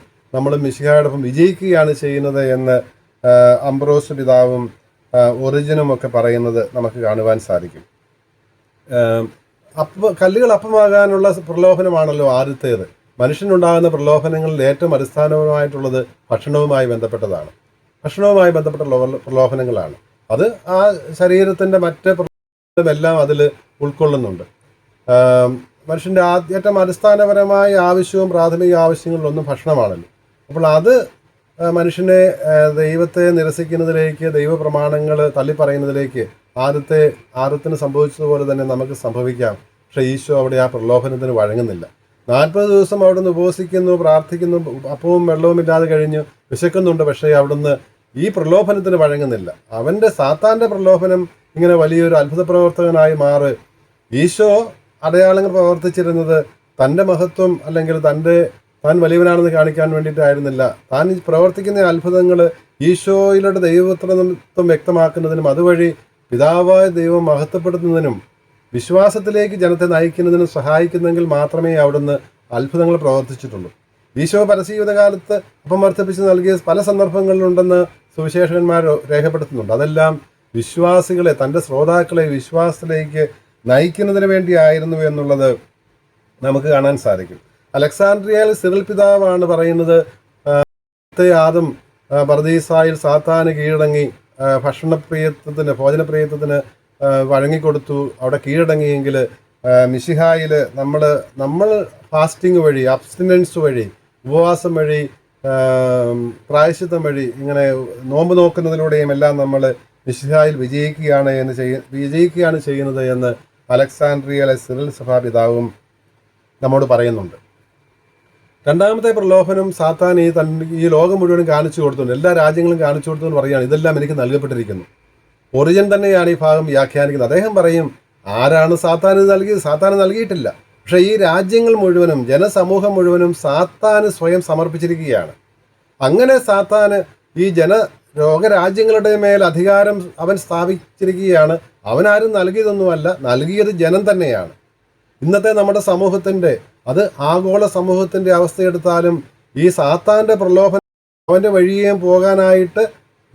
വിജയിക്കുകയാണ് ചെയ്യുന്നത് എന്ന് അംബ്രോസ് പിതാവും ഒറിജിനും ഒക്കെ പറയുന്നത് നമുക്ക് കാണുവാൻ സാധിക്കും. കല്ലുകൾ അപ്പമാകാനുള്ള പ്രലോഭനമാണല്ലോ ആദ്യത്തേത്. മനുഷ്യനുണ്ടാകുന്ന പ്രലോഭനങ്ങളിൽ ഏറ്റവും അടിസ്ഥാനപരമായിട്ടുള്ളത് ഭക്ഷണവുമായി ബന്ധപ്പെട്ടതാണ്. ഭക്ഷണവുമായി ബന്ധപ്പെട്ട പ്രലോഭനങ്ങളാണ്. അത് ആ ശരീരത്തിൻ്റെ മറ്റ് പ്രലോഭനമെല്ലാം അതിൽ ഉൾക്കൊള്ളുന്നുണ്ട്. മനുഷ്യൻ്റെ ഏറ്റവും അടിസ്ഥാനപരമായ ആവശ്യവും പ്രാഥമിക ആവശ്യങ്ങളിലൊന്നും ഭക്ഷണമാണല്ലോ. അപ്പോൾ അത് മനുഷ്യനെ ദൈവത്തെ നിരസിക്കുന്നതിലേക്ക്, ദൈവപ്രമാണങ്ങൾ തള്ളിപ്പറയുന്നതിലേക്ക് ആദത്തിന് സംഭവിച്ചതുപോലെ തന്നെ നമുക്ക് സംഭവിക്കാം. പക്ഷേ ഈശോ അവിടെ ആ പ്രലോഭനത്തിന് വഴങ്ങുന്നില്ല. 40 ദിവസം അവിടുന്ന് ഉപവസിക്കുന്നു, പ്രാർത്ഥിക്കുന്നു, അപ്പവും വെള്ളവും ഇല്ലാതെ കഴിഞ്ഞു, വിശക്കുന്നുണ്ട്. പക്ഷേ അവിടുന്ന് ഈ പ്രലോഭനത്തിന് വഴങ്ങുന്നില്ല. സാത്താൻ്റെ പ്രലോഭനം ഇങ്ങനെ വലിയൊരു അത്ഭുത പ്രവർത്തകനായി മാറ്. ഈശോ അടയാളങ്ങൾ പ്രവർത്തിച്ചിരുന്നത് തൻ്റെ മഹത്വം അല്ലെങ്കിൽ താൻ വലിയവനാണെന്ന് കാണിക്കാൻ വേണ്ടിയിട്ടായിരുന്നില്ല. താൻ പ്രവർത്തിക്കുന്ന അത്ഭുതങ്ങൾ ഈശോയിലൂടെ ദൈവത്വം വ്യക്തമാക്കുന്നതിനും അതുവഴി പിതാവായ ദൈവം മഹത്വപ്പെടുത്തുന്നതിനും വിശ്വാസത്തിലേക്ക് ജനത്തെ നയിക്കുന്നതിനും സഹായിക്കുന്നെങ്കിൽ മാത്രമേ അവിടുന്ന് അത്ഭുതങ്ങൾ പ്രവർത്തിച്ചിട്ടുള്ളൂ. ഈശോ പരസ്യജീവിതകാലത്ത് അപ്പം വർദ്ധിപ്പിച്ച് നൽകിയ പല സന്ദർഭങ്ങളിലുണ്ടെന്ന് സുവിശേഷകന്മാർ രേഖപ്പെടുത്തുന്നുണ്ട്. അതെല്ലാം വിശ്വാസികളെ, തൻ്റെ ശ്രോതാക്കളെ വിശ്വാസത്തിലേക്ക് നയിക്കുന്നതിന് വേണ്ടിയായിരുന്നു എന്നുള്ളത് നമുക്ക് കാണാൻ സാധിക്കും. അലക്സാണ്ട്രിയയിൽ സിറിൽ പിതാവാണ് പറയുന്നത്, ആദം പർദീസായിൽ സാത്താന് കീഴടങ്ങി ഭോജനപ്രിയത്വത്തിന് വഴങ്ങിക്കൊടുത്തു, അവിടെ കീഴടങ്ങിയെങ്കിൽ മിശിഹായിൽ നമ്മൾ ഫാസ്റ്റിംഗ് വഴി, അബ്സ്റ്റിനൻസ് വഴി, ഉപവാസം വഴി, പ്രായശ്ചിത്തം വഴി, ഇങ്ങനെ നോമ്പ് നോക്കുന്നതിലൂടെയും എല്ലാം നമ്മൾ മിശിഹായിൽ വിജയിക്കുകയാണ് ചെയ്യുന്നത് എന്ന് അലക്സാണ്ട്രിയയിലെ സിറിൽ സഭാപിതാവും നമ്മോട് പറയുന്നുണ്ട്. രണ്ടാമത്തെ പ്രലോഭനം സാത്താൻ ഈ ലോകം മുഴുവനും കാണിച്ചു കൊടുത്തുണ്ട്, എല്ലാ രാജ്യങ്ങളും കാണിച്ചു കൊടുത്തു എന്ന് പറയുകയാണ്, ഇതെല്ലാം എനിക്ക് നൽകപ്പെട്ടിരിക്കുന്നു. ഒറിജിൻ തന്നെയാണ് ഈ ഭാഗം വ്യാഖ്യാനിക്കുന്നത്. അദ്ദേഹം പറയും, ആരാണ് സാത്താന് നൽകിയത്? സാത്താന് നൽകിയിട്ടില്ല. പക്ഷേ ഈ രാജ്യങ്ങൾ മുഴുവനും, ജനസമൂഹം മുഴുവനും സാത്താന് സ്വയം സമർപ്പിച്ചിരിക്കുകയാണ്. അങ്ങനെ സാത്താന് ഈ ലോകരാജ്യങ്ങളുടെ മേൽ അധികാരം അവൻ സ്ഥാപിച്ചിരിക്കുകയാണ്. അവനാരും നൽകിയതൊന്നുമല്ല, നൽകിയത് ജനം തന്നെയാണ്. ഇന്നത്തെ നമ്മുടെ സമൂഹത്തിൻ്റെ, അത് ആഗോള സമൂഹത്തിൻ്റെ അവസ്ഥയെടുത്താലും ഈ സാത്താൻ്റെ പ്രലോഭനം അവൻ്റെ വഴിയേയും പോകാനായിട്ട്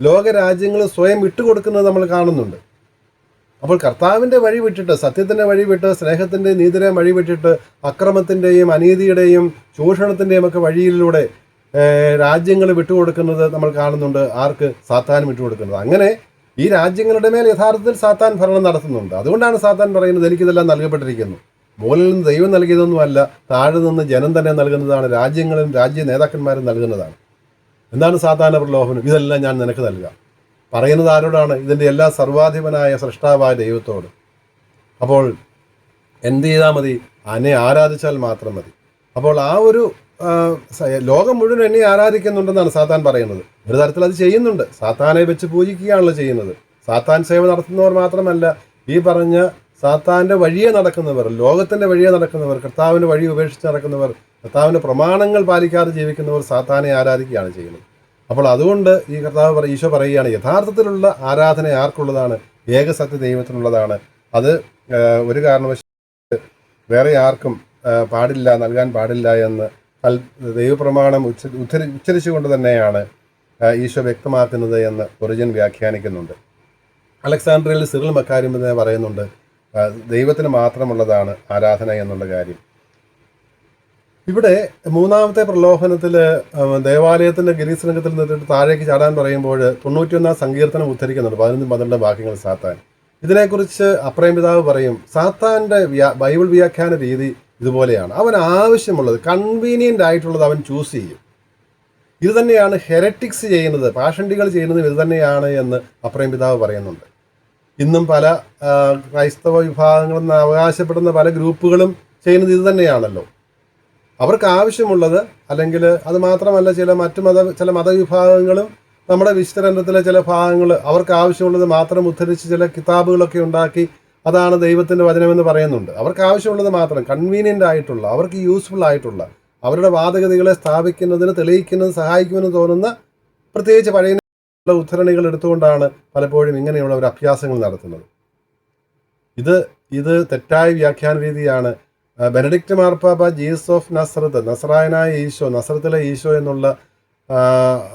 ലോകരാജ്യങ്ങൾ സ്വയം വിട്ടുകൊടുക്കുന്നത് നമ്മൾ കാണുന്നുണ്ട്. അപ്പോൾ കർത്താവിൻ്റെ വഴി വിട്ടിട്ട്, സത്യത്തിൻ്റെ വഴി വിട്ട്, സ്നേഹത്തിൻ്റെ നീതിയുടെ വഴി വിട്ടിട്ട് അക്രമത്തിൻ്റെയും അനീതിയുടെയും ചൂഷണത്തിൻ്റെയും ഒക്കെ വഴിയിലൂടെ രാജ്യങ്ങൾ വിട്ടുകൊടുക്കുന്നത് നമ്മൾ കാണുന്നുണ്ട്. ആർക്ക്? സാത്താൻ വിട്ടുകൊടുക്കുന്നത്. അങ്ങനെ ഈ രാജ്യങ്ങളുടെ മേൽ യഥാർത്ഥത്തിൽ സാത്താൻ ഭരണം നടത്തുന്നുണ്ട്. അതുകൊണ്ടാണ് സാത്താൻ പറയുന്നത്, എനിക്കിതെല്ലാം നൽകപ്പെട്ടിരിക്കുന്നു. മുകളിൽ നിന്ന് ദൈവം നൽകിയതൊന്നുമല്ല, താഴെ നിന്ന് ജനം തന്നെ നൽകുന്നതാണ്, രാജ്യങ്ങളും രാജ്യ നേതാക്കന്മാരും നൽകുന്നതാണ്. എന്താണ് സാത്താൻ്റെ പ്രലോഭനം? ഇതെല്ലാം ഞാൻ നിനക്ക് നൽകാം. പറയുന്നത് ആരോടാണ്? ഇതിൻ്റെ എല്ലാ സർവാധിപനായ സൃഷ്ടാവായ ദൈവത്തോട്. അപ്പോൾ എന്ത് ചെയ്താൽ മതി? എന്നെ ആരാധിച്ചാൽ മാത്രം മതി. അപ്പോൾ ആ ഒരു ലോകം മുഴുവൻ എന്നെ ആരാധിക്കുന്നുണ്ടെന്നാണ് സാത്താൻ പറയുന്നത്. ഒരു തരത്തിൽ അത് ചെയ്യുന്നുണ്ട്. സാത്താനെ വെച്ച് പൂജിക്കുകയാണല്ലോ ചെയ്യുന്നത്. സാത്താൻ സേവ നടത്തുന്നവർ മാത്രമല്ല, ഈ പറഞ്ഞ സാത്താൻ്റെ വഴിയെ നടക്കുന്നവർ, ലോകത്തിൻ്റെ വഴിയെ നടക്കുന്നവർ, കർത്താവിൻ്റെ വഴി ഉപേക്ഷിച്ച് നടക്കുന്നവർ, കർത്താവിൻ്റെ പ്രമാണങ്ങൾ പാലിക്കാതെ ജീവിക്കുന്നവർ സാത്താനെ ആരാധിക്കുകയാണ് ചെയ്യുന്നത്. അപ്പോൾ അതുകൊണ്ട് ഈശോ പറയുകയാണ്, യഥാർത്ഥത്തിലുള്ള ആരാധന ആർക്കുള്ളതാണ്? ഏകസത്യ ദൈവത്തിനുള്ളതാണ്. അത് ഒരു കാരണവശാലും വേറെ ആർക്കും നൽകാൻ പാടില്ല എന്ന് ദൈവപ്രമാണം ഉച്ചരിച്ചുകൊണ്ട് തന്നെയാണ് ഈശോ വ്യക്തമാക്കുന്നത് എന്ന് ഒറിജിൻ വ്യാഖ്യാനിക്കുന്നുണ്ട്. അലക്സാണ്ട്രിയയിൽ സിറിൽ മക്കാരിം തന്നെ പറയുന്നുണ്ട്, ദൈവത്തിന് മാത്രമുള്ളതാണ് ആരാധന എന്നുള്ള കാര്യം. ഇവിടെ മൂന്നാമത്തെ പ്രലോഭനത്തിൽ ദേവാലയത്തിൻ്റെ ഗിരീശൃംഗത്തിൽ നിന്നിട്ട് താഴേക്ക് ചാടാൻ പറയുമ്പോൾ 91 സങ്കീർത്തനം ഉദ്ധരിക്കുന്നുണ്ട്, 11-12 വാക്യങ്ങൾ സാത്താൻ. ഇതിനെക്കുറിച്ച് അപ്രേം പിതാവ് പറയും, സാത്താൻ്റെ ബൈബിൾ വ്യാഖ്യാന രീതി ഇതുപോലെയാണ്. അവൻ ആവശ്യമുള്ളത്, കൺവീനിയൻ്റ് ആയിട്ടുള്ളത് അവൻ ചൂസ് ചെയ്യും. ഇത് തന്നെയാണ് ഹെരറ്റിക്സ് ചെയ്യുന്നത്, പാഷണ്ടികൾ ചെയ്യുന്നത് ഇത് തന്നെയാണ് എന്ന് അപ്രേം പിതാവ് പറയുന്നുണ്ട്. ഇന്നും പല ക്രൈസ്തവ വിഭാഗങ്ങളെന്ന് അവകാശപ്പെടുന്ന പല ഗ്രൂപ്പുകളും ചെയ്യുന്നത് ഇത് തന്നെയാണല്ലോ. അവർക്ക് ആവശ്യമുള്ളത്, അല്ലെങ്കിൽ അത് മാത്രമല്ല ചില മതവിഭാഗങ്ങളും നമ്മുടെ വിശുദ്ധഗ്രന്ഥത്തിലെ ചില ഭാഗങ്ങൾ അവർക്ക് ആവശ്യമുള്ളത് മാത്രം ഉദ്ധരിച്ച് ചില കിതാബുകളൊക്കെ ഉണ്ടാക്കി അതാണ് ദൈവത്തിൻ്റെ വചനമെന്ന് പറയുന്നുണ്ട്. അവർക്ക് ആവശ്യമുള്ളത് മാത്രം, കൺവീനിയൻ്റ് ആയിട്ടുള്ള, അവർക്ക് യൂസ്ഫുൾ ആയിട്ടുള്ള, അവരുടെ വാദഗതികളെ സ്ഥാപിക്കുന്നതിന്, തെളിയിക്കുന്നതിന് സഹായിക്കുമെന്ന് തോന്നുന്ന പ്രത്യേകിച്ച് പഴയ ഉദ്ധരണികൾ എടുത്തുകൊണ്ടാണ് പലപ്പോഴും ഇങ്ങനെയുള്ള ഒരു അഭ്യാസങ്ങൾ നടത്തുന്നത്. ഇത് തെറ്റായ വ്യാഖ്യാന രീതിയാണ്. ബെനഡിക്റ്റ് മാർപ്പാപ്പ ജീസസ് ഓഫ് നസ്രത്ത്, നസ്രായനായ ഈശോ, നസ്രത്തിലെ ഈശോ എന്നുള്ള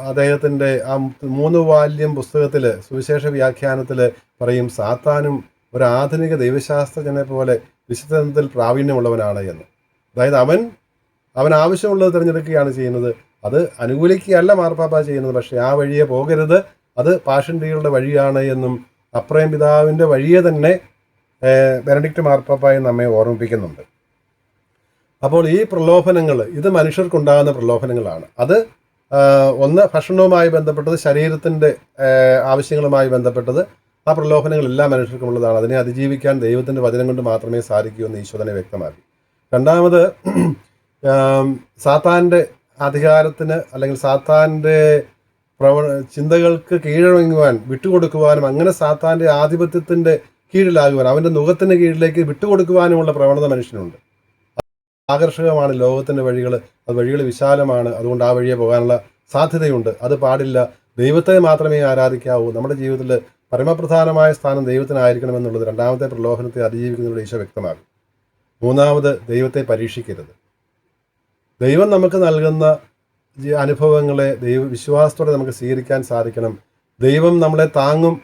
അദ്ദേഹത്തിൻ്റെ ആ 3 വാല്യം പുസ്തകത്തിൽ സുവിശേഷ വ്യാഖ്യാനത്തിൽ പറയും, സാത്താനും ഒരു ആധുനിക ദൈവശാസ്ത്രജ്ഞനെ പോലെ വിശുദ്ധത്തിൽ പ്രാവീണ്യമുള്ളവനാണ് എന്ന്. അതായത് അവൻ ആവശ്യമുള്ളത് തിരഞ്ഞെടുക്കുകയാണ് ചെയ്യുന്നത്. അത് അനുകൂലിക്കുകയല്ല മാർപ്പാപ്പ ചെയ്യുന്നത്, പക്ഷേ ആ വഴിയെ പോകരുത്, അത് പാഷണ്ഡികളുടെ വഴിയാണ് എന്നും അപ്രയം പിതാവിൻ്റെ വഴിയെ തന്നെ ബെനഡിക്റ്റ് മാർപ്പാപ്പായും നമ്മെ ഓർമ്മിപ്പിക്കുന്നുണ്ട്. അപ്പോൾ ഈ പ്രലോഭനങ്ങൾ ഇത് മനുഷ്യർക്കുണ്ടാകുന്ന പ്രലോഭനങ്ങളാണ്. അത് ഒന്ന് ഭക്ഷണവുമായി ബന്ധപ്പെട്ടത്, ശരീരത്തിൻ്റെ ആവശ്യങ്ങളുമായി ബന്ധപ്പെട്ടത്. ആ പ്രലോഭനങ്ങൾ എല്ലാ മനുഷ്യർക്കുമുള്ളതാണ്. അതിനെ അതിജീവിക്കാൻ ദൈവത്തിൻ്റെ വചനം കൊണ്ട് മാത്രമേ സാധിക്കൂ എന്ന് ഈശോ തന്നെ വ്യക്തമാക്കി. രണ്ടാമത്, സാത്താൻ്റെ അധികാരത്തിന് അല്ലെങ്കിൽ സാത്താൻ്റെ ചിന്തകൾക്ക് കീഴടങ്ങുവാൻ, വിട്ടുകൊടുക്കുവാനും അങ്ങനെ സാത്താൻ്റെ ആധിപത്യത്തിൻ്റെ കീഴിലാകുവാൻ, അവൻ്റെ നുഖത്തിന് കീഴിലേക്ക് വിട്ടുകൊടുക്കുവാനുമുള്ള പ്രവണത മനുഷ്യനുണ്ട്. ആകർഷകമാണ് ലോകത്തിൻ്റെ വഴികൾ, അത് വഴികൾ വിശാലമാണ്, അതുകൊണ്ട് ആ വഴിയെ പോകാനുള്ള സാധ്യതയുണ്ട്. അത് പാടില്ല. ദൈവത്തെ മാത്രമേ ആരാധിക്കാവൂ. നമ്മുടെ ജീവിതത്തിൽ പരമപ്രധാനമായ സ്ഥാനം ദൈവത്തിനായിരിക്കണമെന്നുള്ളത് രണ്ടാമത്തെ പ്രലോഭനത്തെ അതിജീവിക്കുന്നതിലൂടെ ഈശോ വ്യക്തമാകും. മൂന്നാമത്, ദൈവത്തെ പരീക്ഷിക്കരുത്. ദൈവം നമുക്ക് നൽകുന്ന അനുഭവങ്ങളെ വിശ്വാസത്തോടെ നമുക്ക് സ്വീകരിക്കാൻ സാധിക്കണം. ദൈവം നമ്മളെ താങ്ങും,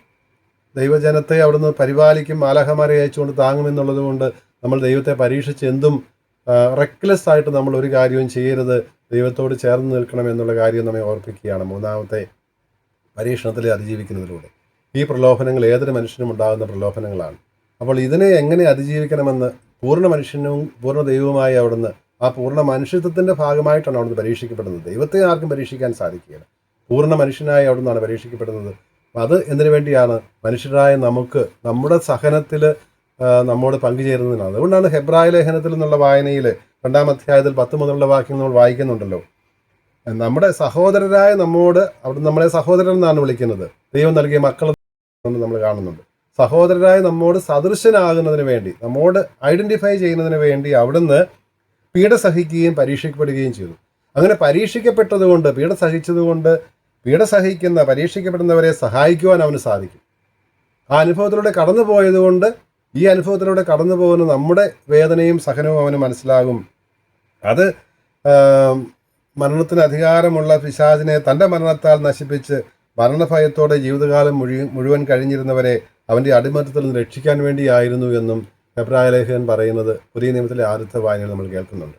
ദൈവജനത്തെ അവിടുന്ന് പരിപാലിക്കും, മാലാഖമാരെ അയച്ചുകൊണ്ട് താങ്ങുമെന്നുള്ളത് കൊണ്ട് നമ്മൾ ദൈവത്തെ പരീക്ഷിച്ച് എന്തും റെക്ലെസ് ആയിട്ട് നമ്മൾ ഒരു കാര്യവും ചെയ്യരുത്, ദൈവത്തോട് ചേർന്ന് നിൽക്കണം എന്നുള്ള കാര്യം നമ്മെ ഓർപ്പിക്കുകയാണ് മൂന്നാമത്തെ പരീക്ഷണത്തിൽ അതിജീവിക്കുന്നതിലൂടെ. ഈ പ്രലോഭനങ്ങൾ ഏതൊരു മനുഷ്യനും ഉണ്ടാകുന്ന പ്രലോഭനങ്ങളാണ്. അപ്പോൾ ഇതിനെ എങ്ങനെ അതിജീവിക്കണമെന്ന് പൂർണ്ണ മനുഷ്യനും പൂർണ്ണ ദൈവവുമായി അവിടുന്ന്, ആ പൂർണ്ണ മനുഷ്യത്വത്തിൻ്റെ ഭാഗമായിട്ടാണ് അവിടുന്ന് പരീക്ഷിക്കപ്പെടുന്നത്. ദൈവത്തെ ആർക്കും പരീക്ഷിക്കാൻ സാധിക്കുകയില്ല. പൂർണ്ണ മനുഷ്യനായി അവിടുന്നാണ് പരീക്ഷിക്കപ്പെടുന്നത്. അത് എന്തിനു വേണ്ടിയാണ്? മനുഷ്യരായ നമുക്ക് നമ്മുടെ സഹനത്തിൽ നമ്മോട് പങ്കുചേരുന്നതിനാണ്. അതുകൊണ്ടാണ് ഹെബ്രായ ലേഖനത്തിൽ നിന്നുള്ള വായനയിൽ 2-ാം അധ്യായത്തിൽ 10 മുതലുള്ള വാക്യം നമ്മൾ വായിക്കുന്നുണ്ടല്ലോ. നമ്മുടെ സഹോദരരായ നമ്മോട്, അവിടെ നമ്മളെ സഹോദരൻ എന്നാണ് വിളിക്കുന്നത്, ദൈവം നൽകിയ മക്കൾ നമ്മൾ കാണുന്നുണ്ട്. സഹോദരരായ നമ്മോട് സദൃശനാകുന്നതിന് വേണ്ടി, നമ്മോട് ഐഡൻറ്റിഫൈ ചെയ്യുന്നതിന് വേണ്ടി അവിടുന്ന് പീഡ സഹിക്കുകയും പരീക്ഷിക്കപ്പെടുകയും ചെയ്തു. അങ്ങനെ പരീക്ഷിക്കപ്പെട്ടതുകൊണ്ട്, പീഡ സഹിച്ചതുകൊണ്ട്, പീഡ സഹിക്കുന്ന പരീക്ഷിക്കപ്പെടുന്നവരെ സഹായിക്കുവാൻ അവന് സാധിക്കും. ആ അനുഭവത്തിലൂടെ കടന്നു പോയതുകൊണ്ട്, ഈ അനുഭവത്തിലൂടെ കടന്നു പോകുന്ന നമ്മുടെ വേദനയും സഹനവും അവന് മനസ്സിലാകും. അത് മരണത്തിന് അധികാരമുള്ള പിശാചിനെ തൻ്റെ മരണത്താൽ നശിപ്പിച്ച് മരണഭയത്തോടെ ജീവിതകാലം മുഴുവൻ കഴിഞ്ഞിരുന്നവരെ അവൻ്റെ അടിമത്തത്തിൽ നിന്ന് രക്ഷിക്കാൻ വേണ്ടിയായിരുന്നു എന്നും ഹെബ്രായ ലേഖകൻ പറയുന്നത് പുതിയ നിയമത്തിലെ ആദ്യത്തെ വായനയിൽ നമ്മൾ കേൾക്കുന്നുണ്ട്.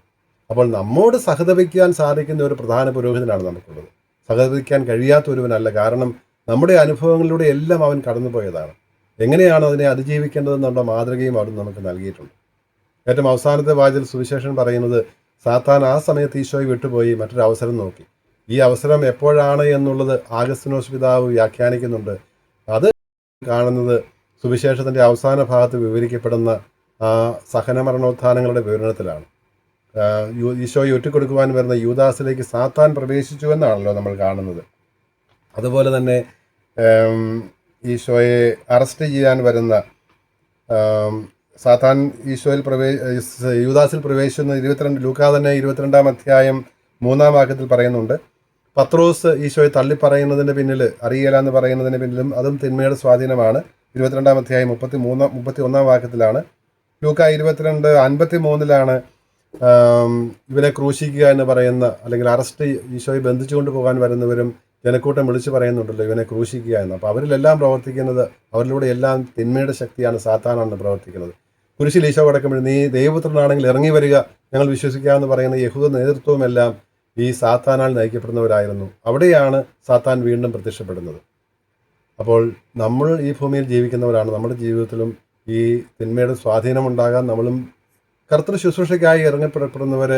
അപ്പോൾ നമ്മോട് സഹതപിക്കാൻ സാധിക്കുന്ന ഒരു പ്രധാന പുരോഹിതനാണ് നമുക്കുള്ളത്. സഹതപിക്കാൻ കഴിയാത്ത ഒരുവനല്ല. കാരണം നമ്മുടെ അനുഭവങ്ങളിലൂടെ എല്ലാം അവൻ കടന്നുപോയതാണ്. എങ്ങനെയാണ് അതിനെ അതിജീവിക്കേണ്ടതെന്നുള്ള മാതൃകയും അവിടുന്ന് നമുക്ക് നൽകിയിട്ടുണ്ട്. ഏറ്റവും അവസാനത്തെ വാചകത്തിൽ സുവിശേഷൻ പറയുന്നത്, സാത്താൻ ആ സമയത്ത് ഈശോയെ വിട്ടുപോയി മറ്റൊരു അവസരം നോക്കി. ഈ അവസരം എപ്പോഴാണ് എന്നുള്ളത് ആഗസ്തിനോസ് പിതാവ് വ്യാഖ്യാനിക്കുന്നുണ്ട്. അത് കാണുന്നത് സുവിശേഷത്തിൻ്റെ അവസാന ഭാഗത്ത് വിവരിക്കപ്പെടുന്ന സഹനമരണോത്ഥാനങ്ങളുടെ വിവരണത്തിലാണ്. ഈശോയെ ഒറ്റിക്കൊടുക്കുവാൻ വരുന്ന യൂദാസിലേക്ക് സാത്താൻ പ്രവേശിച്ചു എന്നാണല്ലോ നമ്മൾ കാണുന്നത്. അതുപോലെ തന്നെ ഈശോയെ അറസ്റ്റ് ചെയ്യാൻ വരുന്ന സാത്താൻ യൂദാസിൽ പ്രവേശിക്കുന്ന 22 ലൂക്കാ തന്നെ 22-ാം അധ്യായം 3-ാം വാക്യത്തിൽ പറയുന്നുണ്ട്. പത്രോസ് ഈശോയെ തള്ളിപ്പറയുന്നതിൻ്റെ പിന്നിൽ, അറിയില്ല എന്ന് പറയുന്നതിന് പിന്നിലും അതും തിന്മയുടെ സ്വാധീനമാണ്. 22-ാം അധ്യായം 31-ാം വാക്യത്തിലാണ്. ലൂക്ക 22:53 ഇവരെ ക്രൂശിക്കുക എന്ന് പറയുന്ന, അല്ലെങ്കിൽ അറസ്റ്റ് ഈശോയെ ബന്ധിച്ചുകൊണ്ട് പോകാൻ വരുന്നവരും ജനക്കൂട്ടം വിളിച്ചു പറയുന്നുണ്ടല്ലോ ഇവനെ ക്രൂശിക്കുക എന്ന്. അപ്പോൾ അവരിലെല്ലാം പ്രവർത്തിക്കുന്നത്, അവരിലൂടെ എല്ലാം തിന്മയുടെ ശക്തിയാണ്, സാത്താനാണ് പ്രവർത്തിക്കുന്നത്. കുരിശിൽ ഈശോ കിടക്കുമ്പോൾ നീ ദൈവപുത്രനാണെങ്കിൽ ഇറങ്ങി വരിക, ഞങ്ങൾ വിശ്വസിക്കാമെന്ന് പറയുന്ന യഹൂദ നേതൃത്വമെല്ലാം ഈ സാത്താനാൽ നയിക്കപ്പെടുന്നവരായിരുന്നു. അവിടെയാണ് സാത്താൻ വീണ്ടും പ്രത്യക്ഷപ്പെടുന്നത്. അപ്പോൾ നമ്മൾ ഈ ഭൂമിയിൽ ജീവിക്കുന്നവരാണ്. നമ്മുടെ ജീവിതത്തിലും ഈ തിന്മയുടെ സ്വാധീനമുണ്ടാകാൻ നമ്മളും കർത്തൃ ശുശ്രൂഷയ്ക്കായി ഇറങ്ങപ്പെടുന്നവർ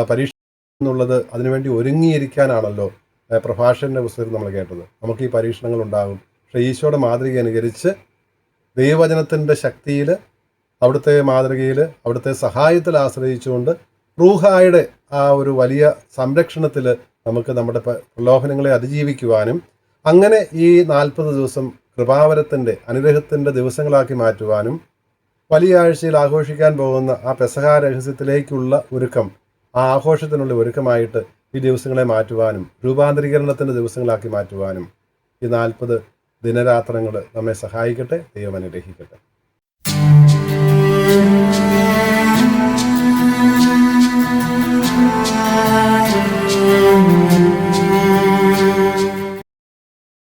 പരീക്ഷ എന്നുള്ളത് അതിനുവേണ്ടി ഒരുങ്ങിയിരിക്കാനാണല്ലോ പ്രഭാഷകൻ്റെ പുസ്തകത്തിൽ നമ്മൾ കേട്ടത്. നമുക്ക് ഈ പരീക്ഷണങ്ങൾ ഉണ്ടാകും. പക്ഷേ ഈശോയുടെ മാതൃക അനുകരിച്ച് ദൈവവചനത്തിൻ്റെ ശക്തിയിൽ, അവിടുത്തെ മാതൃകയിൽ, അവിടുത്തെ സഹായത്തിൽ ആശ്രയിച്ചുകൊണ്ട് റൂഹായുടെ ആ ഒരു വലിയ സംരക്ഷണത്തിൽ നമുക്ക് നമ്മുടെ പ്രലോഭനങ്ങളെ അതിജീവിക്കുവാനും അങ്ങനെ ഈ 40 ദിവസം കൃപാവരത്തിൻ്റെ അനുഗ്രഹത്തിൻ്റെ ദിവസങ്ങളാക്കി മാറ്റുവാനും വലിയ ആഴ്ചയിൽ ആഘോഷിക്കാൻ പോകുന്ന ആ പെസഹ രഹസ്യത്തിലേക്കുള്ള ഒരുക്കം, ആ ആഘോഷത്തിനുള്ള ഒരുക്കമായിട്ട് ഈ ദിവസങ്ങളെ മാറ്റുവാനും രൂപാന്തരീകരണത്തിൻ്റെ ദിവസങ്ങളാക്കി മാറ്റുവാനും ഈ 40 ദിനരാത്രങ്ങൾ നമ്മെ സഹായിക്കട്ടെ. ദൈവം അനുഗ്രഹിക്കട്ടെ.